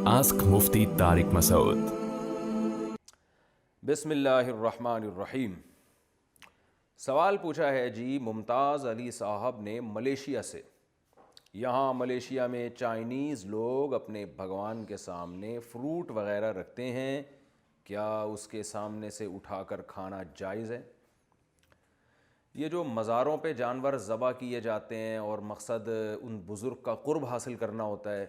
Ask Mufti Tariq Masood. بسم اللہ الرحمن الرحیم. سوال پوچھا ہے جی ممتاز علی صاحب نے ملیشیا سے. یہاں ملیشیا میں چائنیز لوگ اپنے بھگوان کے سامنے فروٹ وغیرہ رکھتے ہیں, کیا اس کے سامنے سے اٹھا کر کھانا جائز ہے؟ یہ جو مزاروں پہ جانور ذبح کیے جاتے ہیں اور مقصد ان بزرگ کا قرب حاصل کرنا ہوتا ہے,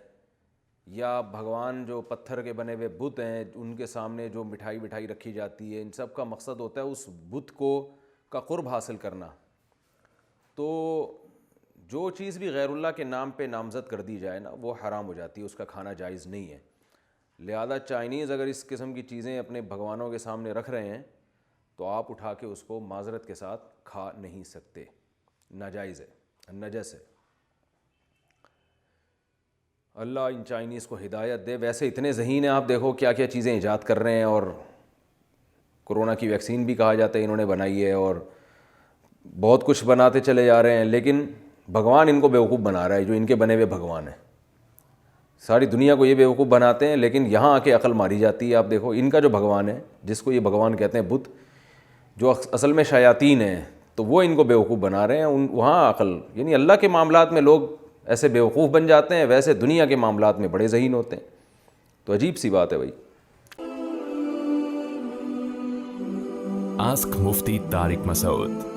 یا بھگوان جو پتھر کے بنے ہوئے بت ہیں ان کے سامنے جو مٹھائی رکھی جاتی ہے, ان سب کا مقصد ہوتا ہے اس بت کا قرب حاصل کرنا. تو جو چیز بھی غیر اللہ کے نام پہ نامزد کر دی جائے نا وہ حرام ہو جاتی ہے, اس کا کھانا جائز نہیں ہے. لہذا چائنیز اگر اس قسم کی چیزیں اپنے بھگوانوں کے سامنے رکھ رہے ہیں تو آپ اٹھا کے اس کو معذرت کے ساتھ کھا نہیں سکتے, ناجائز ہے, نجس ہے. اللہ ان چائنیز کو ہدایت دے. ویسے اتنے ذہین ہیں, آپ دیکھو کیا کیا چیزیں ایجاد کر رہے ہیں, اور کورونا کی ویکسین بھی کہا جاتا ہے انہوں نے بنائی ہے, اور بہت کچھ بناتے چلے جا رہے ہیں, لیکن بھگوان ان کو بیوقوف بنا رہا ہے. جو ان کے بنے ہوئے بھگوان ہیں ساری دنیا کو یہ بیوقوف بناتے ہیں, لیکن یہاں آ کے عقل ماری جاتی ہے. آپ دیکھو ان کا جو بھگوان ہے جس کو یہ بھگوان کہتے ہیں بت, جو اصل میں شیاطین ہیں, تو وہ ان کو بیوقوف بنا رہے ہیں. وہاں عقل, یعنی اللہ کے معاملات میں لوگ ایسے بیوقوف بن جاتے ہیں, ویسے دنیا کے معاملات میں بڑے ذہین ہوتے ہیں. تو عجیب سی بات ہے بھائی. Ask Mufti Tariq Masood.